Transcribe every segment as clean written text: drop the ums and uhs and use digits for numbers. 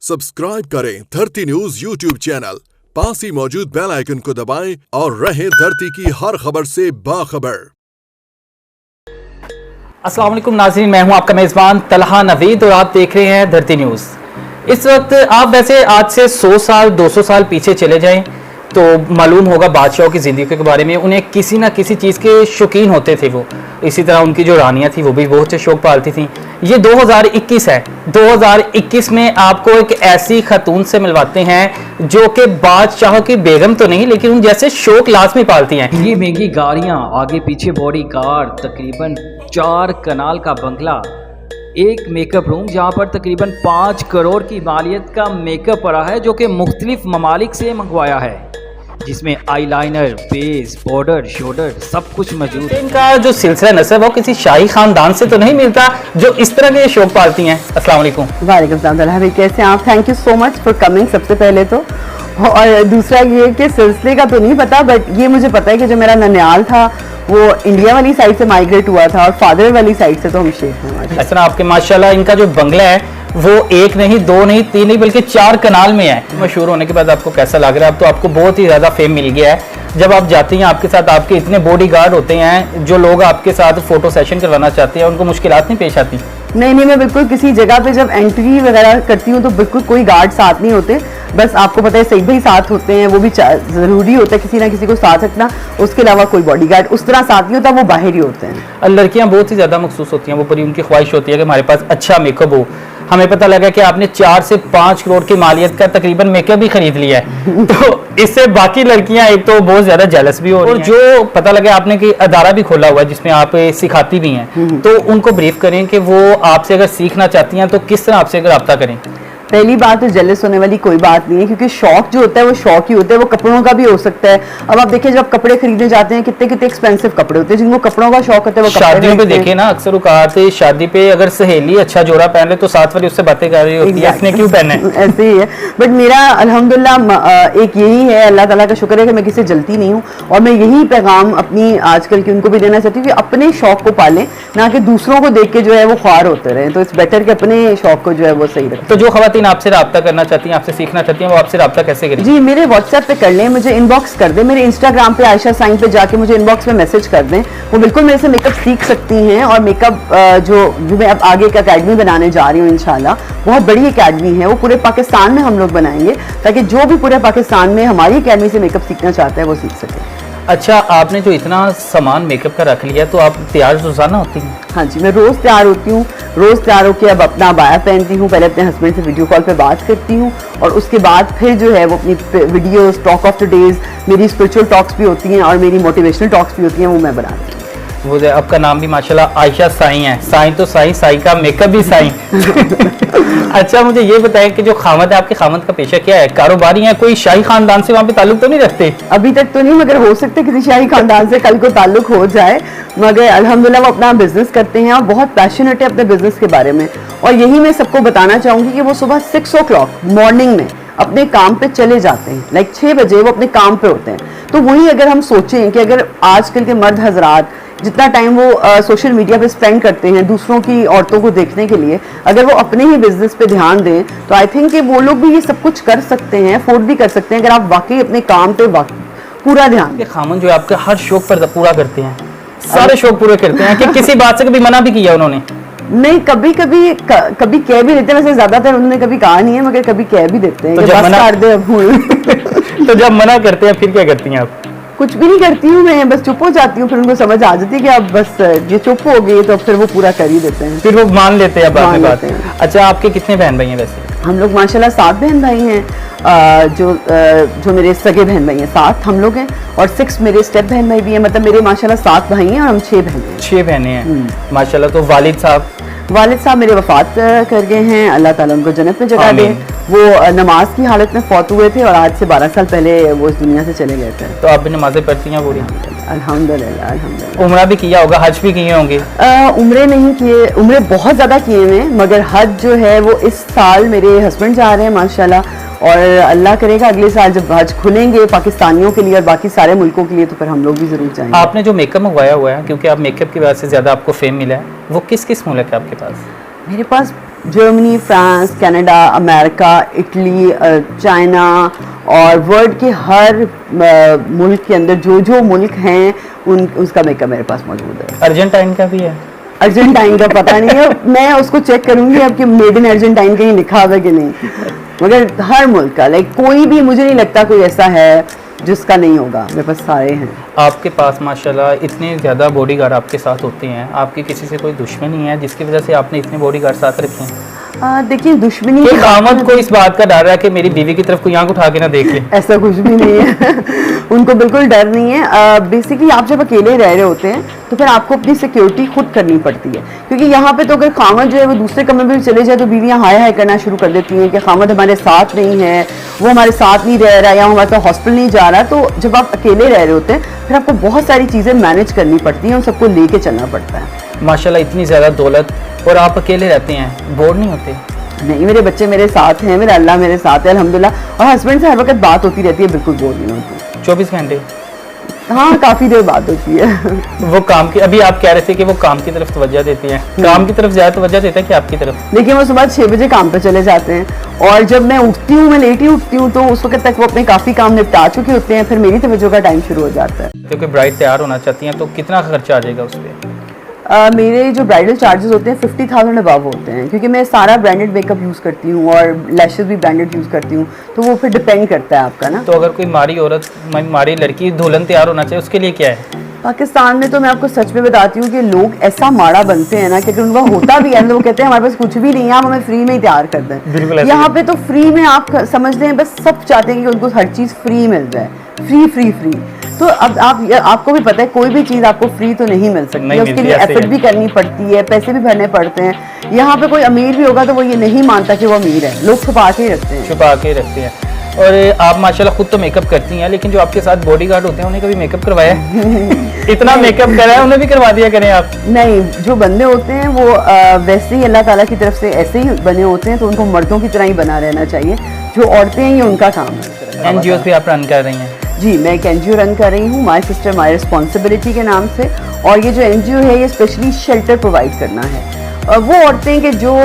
Subscribe करें धरती news YouTube channel, पास ही मौजूद बेल आइकन को दबाएं और रहें धरती की हर खबर से बाखबर। अस्सलाम वालेकुम नाज़रीन, मैं हूं आपका मेज़बान तलहा नवीद और आप देख रहे हैं धरती न्यूज़। इस वक्त आप वैसे आज से 100 साल 200 साल पीछे चले जाएं तो मालूम होगा बादशाहों की ज़िंदगी के बारे में। उन्हें किसी ना किसी चीज़ के शौकीन होते थे वो। इसी तरह उनकी जो रानियां थी वो भी बहुत से शौक पालती थी। ये 2021 है। 2021 में आपको एक ऐसी खातून से मिलवाते हैं जो कि बादशाहों की बेगम तो नहीं लेकिन उन जैसे शौक लाजमी पालती हैं। ये महंगी गाड़ियां, आगे पीछे बॉडी कार, तकरीबन 4 कनाल का बंगला, एक मेकअप रूम जहां पर तकरीबन 5 करोड़ की मालियत का मेकअप पड़ा है जो कि मुख्तलिफ ममालिक से मंगवाया है, जिसमें आईलाइनर, बेस, बॉर्डर, शोल्डर सब कुछ मौजूद है। इनका जो सिलसिला नस्ब वो किसी शाही खानदान से तो नहीं मिलता जो इस तरह के शौक पालती हैं। अस्सलाम वालेकुम। वालेकुम सलाम, कैसे हैं आप? Thank you so much for coming सबसे पहले तो। और दूसरा ये कि सिलसिले का तो नहीं पता, बट ये मुझे पता है कि जो मेरा ननियाल था वो इंडिया वाली साइड से माइग्रेट हुआ था और फादर वाली साइड से तो हम शेख हैं। ऐसा आपके माशाल्लाह इनका जो बंगला है वो एक नहीं, दो नहीं, तीन नहीं बल्कि 4 कनाल में है। मशहूर होने के बाद आपको कैसा लग रहा है? अब तो आपको बहुत ही ज़्यादा फेम मिल गया है। जब आप जाती हैं आपके साथ आपके इतने बॉडीगार्ड होते हैं, जो लोग आपके साथ फोटो सेशन करवाना चाहते हैं उनको मुश्किलात नहीं पेश आती? नहीं, मैं बिल्कुल किसी जगह पे जब एंट्री वगैरह करती हूँ तो बिल्कुल कोई गार्ड साथ नहीं होते। बस आपको पता है सईद भाई साथ होते हैं, वो भी ज़रूरी होता है किसी ना किसी को साथ रखना। उसके अलावा कोई बॉडीगार्ड उस तरह साथ नहीं होता, वो बाहर ही होते हैं। लड़कियां बहुत ही ज़्यादा मखसूस होती हैं, वो बड़ी उनकी ख्वाहिश होती है कि हमारे पास अच्छा मेकअप हो। हमें पता लगा कि आपने 4 से 5 करोड़ की मालियत का तकरीबन मेकअप भी खरीद लिया है तो इससे बाकी लड़कियां एक तो बहुत ज्यादा जेलस भी हो रही हैं। और जो पता लगा आपने कि अदारा भी खोला हुआ है जिसमें आप सिखाती भी हैं, तो उनको ब्रीफ करें कि वो आपसे अगर सीखना चाहती हैं तो किस तरह आपसे रब्ता करें। पहली बात तो जेलस होने वाली कोई बात नहीं है, क्योंकि शौक जो होता है वो शौक ही होता है, वो कपड़ों का भी हो सकता है। अब आप देखिए जब कपड़े खरीदने जाते हैं कितने कितने एक्सपेंसिव कपड़े होते हैं, जिनको कपड़ों का शौक होता है वो शादियों पे देखे ना अक्सर औकात शादी पे अगर सहेली अच्छा जोड़ा पहन ले तो साथ वाली उससे बातें कर रही होती है इसने क्यों पहने ऐसे ही है। बट मेरा अल्हम्दुलिल्लाह एक यही है, अल्लाह ताला का शुक्र है कि मैं किसी से जलती नहीं हूँ। और मैं यही पैगाम अपनी आजकल की उनको भी देना चाहती हूँ कि अपने शौक को पालें, ना कि दूसरों को देख के जो है वो ख्वार होते रहे। तो इट्स बेटर कि अपने शौक को जो है वो सही रखें। तो जो खवातीन आपसे रब्ता करना चाहती हैं, आपसे सीखना चाहती हैं, वो आपसे रब्ता कैसे करें? जी, मेरे व्हाट्सएप पे कर लें, मुझे इनबॉक्स कर दें। मेरे इंस्टाग्राम पे आयशा साइन पे जाके मुझे इनबॉक्स में मैसेज कर दें। वो बिल्कुल मेरे से मेकअप सीख सकती हैं। और मेकअप जो मैं अब आगे एक अकेडमी बनाने जा रही हूँ इंशाल्लाह, बहुत बड़ी अकेडमी है, वो पूरे पाकिस्तान में हम लोग बनाएंगे ताकि जो भी पूरे पाकिस्तान में हमारी अकेडमी से मेकअप सीखना चाहता है वो सीख सके। अच्छा, आपने जो इतना सामान मेकअप का रख लिया तो आप तैयार रोजाना होती हैं? हाँ जी, मैं रोज़ तैयार होती हूँ। रोज़ तैयार होकर अब अपना बाया पहनती हूँ, पहले अपने हस्बैंड से वीडियो कॉल पे बात करती हूँ और उसके बाद फिर जो है वो अपनी videos, talk of the days, मेरी स्पिरिचुअल टॉक्स भी होती हैं और मेरी मोटिवेशनल टॉक्स भी होती हैं, वो मैं बनाती हूँ। वो आपका नाम भी माशाल्लाह आयशा साई है। साई तो साई, साई का मेकअप भी साई अच्छा, मुझे ये बताएं कि जो खामद है आपके खामद का पेशा क्या है? कारोबारी है? कोई शाही खानदान से वहाँ पे ताल्लुक तो नहीं रखते? अभी तक तो नहीं, मगर हो सकता है किसी शाही खानदान से कल को ताल्लुक हो जाए। मगर अल्हम्दुलिल्लाह वो अपना बिजनेस करते हैं और बहुत पैशनेट है अपने बिजनेस के बारे में। और यही मैं सबको बताना चाहूँगी कि वो सुबह 6 o'clock मॉर्निंग में अपने काम पे चले जाते हैं। लाइक 6 बजे वो अपने काम पे होते हैं। तो वही अगर हम सोचें कि अगर आजकल के मर्द हजरात जितना टाइम वो सोशल मीडिया पे स्पेंड करते हैं दूसरों की औरतों को देखने के लिए, अगर वो अपने ही बिजनेस पे ध्यान दें तो आई थिंक कि वो लोग भी ये सब कुछ कर सकते हैं, अफोर्ड भी कर सकते हैं, अगर आप वाकई अपने काम पे पूरा ध्यान दें। खामन जो है आपके हर शौक पर पूरा करते हैं, सारे शौक पूरे करते हैं कि किसी बात से कभी मना भी किया उन्होंने? नहीं, कभी कह भी देते हैं। वैसे ज्यादातर उन्होंने कभी कहा नहीं है, मगर कभी कह भी देते हैं। तो जब मना कर दे तो जब मना करते हैं फिर क्या करती हैं आप? कुछ भी नहीं करती हूँ मैं, बस चुप हो जाती हूँ। फिर उनको समझ आ जाती है कि अब बस ये चुप हो गई तो फिर वो पूरा कर ही देते हैं, फिर वो मान लेते हैं बाद में बात। अच्छा, आपके कितने बहन भाई हैं वैसे? हम लोग माशाल्लाह 7 बहन भाई हैं। जो मेरे सगे बहन भाई हैं 7 हम लोग हैं और 6 मेरे स्टेप बहन भाई भी हैं। मतलब मेरे माशाल्लाह 7 भाई हैं और हम 6 बहनें हैं। 6 बहनें हैं माशाल्लाह। तो वालिद साहब मेरे वफात कर गए हैं, अल्लाह ताला उनको जन्नत में जगह दे। वो नमाज की हालत में फौत हुए थे और आज से 12 साल पहले वो इस दुनिया से चले गए थे। तो आप भी नमाजें पढ़ती हैं पूरी? अल्हम्दुलिल्लाह, अल्हम्दुलिल्लाह। उम्रा भी किया होगा, हज भी किए होंगे? उम्रे नहीं किए, उम्रे बहुत ज़्यादा किए हैं, मगर हज जो है वो इस साल मेरे हस्बैंड जा रहे हैं माशाल्लाह। और अल्लाह करेगा अगले साल जब हज खुलेंगे पाकिस्तानियों के लिए और बाकी सारे मुल्कों के लिए तो फिर हम लोग भी ज़रूर जाएंगे। आपने जो मेकअप मंगवाया हुआ है, क्योंकि आप मेकअप की वजह से ज़्यादा आपको फेम मिला है, वो किस किस मुल्क है आपके पास? मेरे पास Germany, France, Canada, America, Italy, China और वर्ल्ड के हर मुल्क के अंदर जो जो मुल्क हैं उसका मेकअप मेरे पास मौजूद है। अर्जेंटाइन का भी है? अर्जेंटाइन का पता नहीं है, मैं उसको चेक करूंगी अब कि मेड इन अर्जेंटाइन कहीं लिखा हुआ है कि नहीं, मगर हर मुल्क का, लाइक कोई भी, मुझे नहीं लगता कोई ऐसा है जिसका नहीं होगा, मेरे पास सारे हैं। आपके पास माशाल्लाह इतने ज़्यादा बॉडीगार्ड आपके साथ होते हैं, आपकी किसी से कोई दुश्मनी है जिसकी वजह से आपने इतने बॉडीगार्ड साथ रखे हैं? देखिए, दुश्मनी कि खामद को इस बात का डर है कि मेरी बीवी की तरफ कोई आंख उठा के ना देख ले? ऐसा कुछ भी नहीं है उनको बिल्कुल डर नहीं है। बेसिकली आप जब अकेले रह रहे होते हैं तो फिर आपको अपनी सिक्योरिटी खुद करनी पड़ती है, क्योंकि यहाँ पे तो अगर खामद जो है वो दूसरे कमरे में भी चले जाए तो बीवियाँ हाय हाय करना शुरू कर देती हैं कि खामद हमारे साथ नहीं है, वो हमारे साथ नहीं रह रहा है या हमारे साथ हॉस्पिटल नहीं जा रहा। तो जब आप अकेले रह रहे होते हैं फिर आपको बहुत सारी चीज़ें मैनेज करनी पड़ती हैं, उन सबको लेके चलना पड़ता है। माशाल्लाह इतनी ज़्यादा दौलत और आप अकेले रहते हैं, बोर नहीं होते? नहीं, मेरे बच्चे मेरे साथ हैं, मेरा अल्लाह मेरे साथ है अल्हम्दुलिल्लाह, और हस्बैंड से हर वक्त बात होती रहती है, बिल्कुल बोर नहीं होती। 24 घंटे? हाँ, काफ़ी देर बात होती है वो काम की, अभी आप कह रहे थे कि वो काम की तरफ तवज्जो देती हैं, काम की तरफ ज़्यादा तवज्जो देता है कि आपकी तरफ? देखिए, वो सुबह 6 बजे काम पे चले जाते हैं और जब मैं उठती हूँ, मैं लेट ही उठती हूँ, तो उस वक्त तक वो अपने काफ़ी काम निपटा चुके होते हैं, फिर मेरी तवज्जो का टाइम शुरू हो जाता है। क्योंकि ब्राइड तैयार होना चाहती हैं तो कितना खर्चा आ जाएगा उस पर? मेरे जो ब्राइडल चार्जेस होते हैं 50,000 अबव होते हैं, क्योंकि मैं सारा ब्रांडेड मेकअप यूज़ करती हूँ और लैशेस भी ब्रांडेड यूज़ करती हूँ, तो वो फिर डिपेंड करता है आपका ना। तो अगर कोई मारी औरत, मारी लड़की दुल्हन तैयार होना चाहिए, उसके लिए क्या है? पाकिस्तान में तो मैं आपको सच में बताती हूँ कि लोग ऐसा माड़ा बनते हैं ना कि अगर उनका होता भी है तो वो कहते हैं हमारे पास कुछ भी नहीं है, आप हमें फ्री में ही तैयार कर दें। यहाँ पे तो फ्री में आप समझ लें, बस सब चाहते हैं कि उनको हर चीज़ फ्री मिल जाए, फ्री फ्री फ्री। तो अब आपको भी पता है कोई भी चीज़ आपको फ्री तो नहीं मिल सकती, उसके लिए एफर्ट भी करनी पड़ती है, पैसे भी भरने पड़ते हैं। यहाँ पे कोई अमीर भी होगा तो वो ये नहीं मानता कि वो अमीर है, लोग छुपा के ही रखते हैं, छुपा के रखते हैं। और आप माशाल्लाह खुद तो मेकअप करती हैं, लेकिन जो आपके साथ बॉडीगार्ड होते हैं उन्हें कभी मेकअप करवाया है? इतना मेकअप करा है, उन्हें भी करवा दिया करें आप। नहीं, जो बंदे होते हैं वो वैसे ही अल्लाह ताला की तरफ से ऐसे ही बने होते हैं, तो उनको मर्दों की तरह ही बना रहना चाहिए। जो औरतें हैं ये उनका काम है। एनजीओ भी आप रन कर रही हैं? जी, मैं एक एनजीओ रन कर रही हूँ, माई सिस्टर माई रिस्पॉन्सिबिलिटी के नाम से, और ये जो एनजीओ है ये स्पेशली शेल्टर प्रोवाइड करना है। वो औरतें कि जो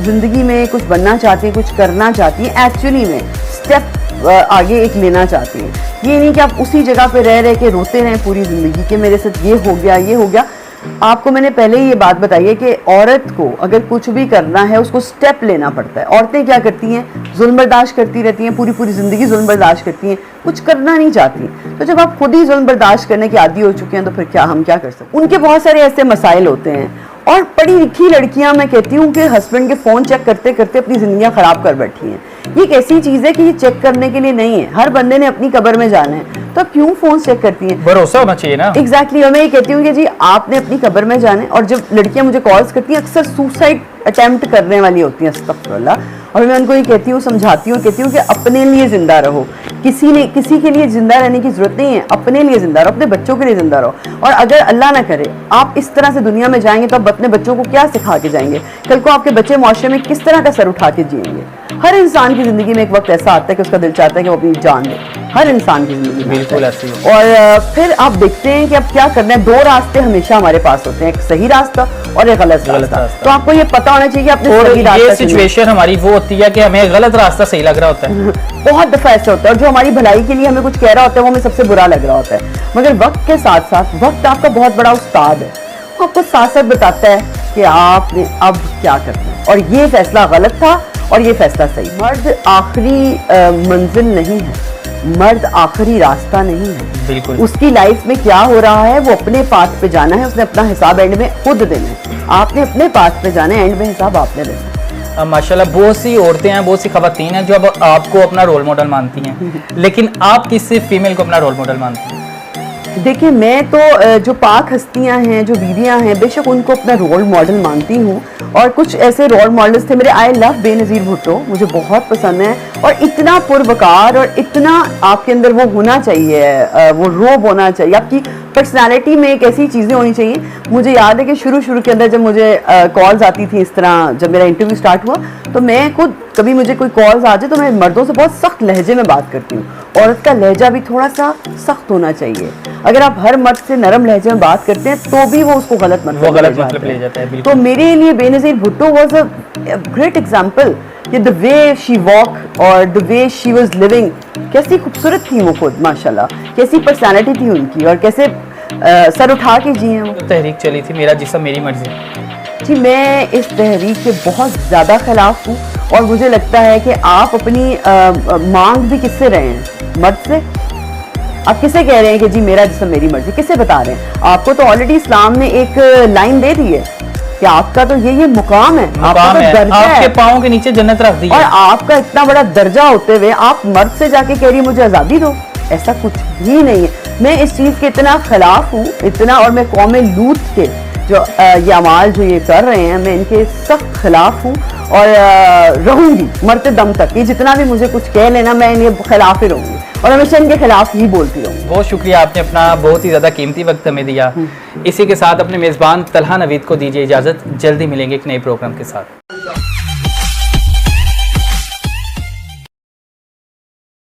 ज़िंदगी में कुछ बनना चाहती हैं, कुछ करना चाहती हैं, एक्चुअली में स्टेप आगे एक लेना चाहती हैं। ये नहीं कि आप उसी जगह पे रह के रोते रहें पूरी ज़िंदगी कि मेरे साथ ये हो गया, ये हो गया। आपको मैंने पहले ही ये बात बताई है कि औरत को अगर कुछ भी करना है उसको स्टेप लेना पड़ता है। औरतें क्या करती हैं, जुल्म बर्दाश्त करती रहती हैं, पूरी पूरी ज़िंदगी जुल्म बर्दाश्त करती हैं, कुछ करना नहीं चाहती। तो जब आप खुद ही जुल्म बर्दाश्त करने के आदी हो चुके हैं तो फिर हम क्या कर सकते हैं। उनके बहुत सारे ऐसे मसाइल होते हैं, और पढ़ी लिखी लड़कियां, मैं कहती हूँ कि हस्बैंड के फ़ोन चेक करते करते अपनी ज़िंदगियाँ ख़राब कर बैठी हैं। ये एक ऐसी चीज़ है कि ये चेक करने के लिए नहीं है, हर बंदे ने अपनी कब्र में जाना है, तो आप क्यों फ़ोन चेक करती हैं? भरोसा होना चाहिए ना। एग्जैक्टली, और मैं ये कहती हूँ कि जी आपने अपनी कब्र में जाना है। और जब लड़कियां मुझे कॉल्स करती हैं अक्सर सुसाइड अटेम्प्ट करने वाली होती हैं, अस्तगफुरुल्लाह, और मैं उनको ये कहती हूँ, समझाती हूँ, कहती हूँ कि अपने लिए ज़िंदा रहो, किसी के लिए ज़िंदा रहने की ज़रूरत नहीं है, अपने लिए ज़िंदा रहो, अपने बच्चों के लिए ज़िंदा रहो। और अगर अल्लाह ना करे आप इस तरह से दुनिया में जाएंगे तो आप अपने बच्चों को क्या सिखा के जाएंगे? कल को आपके बच्चे माशरे में किस तरह का सर उठा के जिएंगे? हर इंसान की ज़िंदगी में एक वक्त ऐसा आता है कि उसका दिल चाहता है कि वो अपनी जान दे, हर इंसान की ज़िंदगी में बिल्कुल ऐसे ही। और फिर आप देखते हैं कि अब क्या करना है। दो रास्ते हमेशा हमारे पास होते हैं, एक सही रास्ता और एक गलत रास्ता। तो आपको ये पता होना चाहिए कि आपने सही रास्ता। ये सिचुएशन हमारी वो होती है कि हमें गलत रास्ता सही लग रहा होता है। बहुत दफा ऐसा होता है, और जो हमारी भलाई के लिए हमें कुछ कह रहा होता है वो हमें सबसे बुरा लग रहा होता है। मगर वक्त के साथ साथ वक्त आपका बहुत बड़ा उस्ताद है, वो आपको साथ साथ बताता है कि आपने अब क्या करना है, और ये फैसला गलत था और ये फैसला सही। मर्द आखिरी मंजिल नहीं है, मर्द आखिरी रास्ता नहीं है। बिल्कुल, उसकी लाइफ में क्या हो रहा है वो अपने पाथ पे जाना है, उसने अपना हिसाब एंड में खुद देना है। आपने अपने पाथ पे जाना है, एंड में हिसाब आपने देना है। माशाल्लाह बहुत सी औरतें हैं, बहुत सी खवातीन हैं जो अब आपको अपना रोल मॉडल मानती हैं, लेकिन आप किस फीमेल को अपना रोल मॉडल मानती हैं? देखिए, मैं तो जो पाक हस्तियां हैं, जो बीवियां हैं, बेशक उनको अपना रोल मॉडल मानती हूँ। और कुछ ऐसे रोल मॉडल्स थे मेरे, आई लव बेनज़ीर भुट्टो, मुझे बहुत पसंद है। और इतना पुरवकार और इतना आपके अंदर वो होना चाहिए, वो रोब होना चाहिए, आपकी पर्सनालिटी में एक ऐसी चीज़ें होनी चाहिए। मुझे याद है कि शुरू के अंदर जब मुझे कॉल्स आती थी इस तरह, जब मेरा इंटरव्यू स्टार्ट हुआ, तो मैं खुद कभी मुझे कोई कॉल्स आ जाए तो मैं मर्दों से बहुत सख्त लहजे में बात करती हूँ। औरत का लहजा भी थोड़ा सा सख्त होना चाहिए। अगर आप हर मर्द से नरम लहजे में बात करते हैं तो भी वो उसको गलत मतलब ले जाता है, बिल्कुल। तो मेरे लिए Benazir Bhutto was a great example कि द वे शी वॉक और the way she was living, कैसी खूबसूरत थी वो खुद माशाल्लाह, कैसी पर्सनालिटी थी उनकी और कैसे सर उठा के जी हैं वो। तहरीक चली थी मेरा जिस्म मेरी मर्जी। जी मैं इस तहरीक के बहुत ज़्यादा खिलाफ हूँ और मुझे लगता है कि आप अपनी मांग भी किससे रहे हैं, मर्द से? आप किसे कह रहे हैं कि जी मेरा जिस्म मेरी मर्जी, किसे बता रहे हैं? आपको तो ऑलरेडी इस्लाम ने एक लाइन दे दी है कि आपका तो ये मुकाम है, आपका तो दर्जा आपके है, पाँव के नीचे जन्नत रख दी और है। आपका इतना बड़ा दर्जा होते हुए आप मर्द से जाके कह रही है मुझे आज़ादी दो, ऐसा कुछ भी नहीं है। मैं इस चीज़ के इतना खिलाफ हूँ, इतना, और मैं कौम लूत के जो ये अमाल जो ये कर रहे हैं, मैं इनके सख्त खिलाफ हूँ और रहूँगी मरते दम तक। ये जितना भी मुझे कुछ कह लेना, मैं इनके खिलाफ ही रहूँगी और हमेशा इनके खिलाफ ही बोलती रहूँगी। बहुत शुक्रिया, आपने अपना बहुत ही ज़्यादा कीमती वक्त हमें दिया। इसी के साथ अपने मेज़बान तलहा नवीद को दीजिए इजाज़त। जल्दी मिलेंगे एक नए प्रोग्राम के साथ।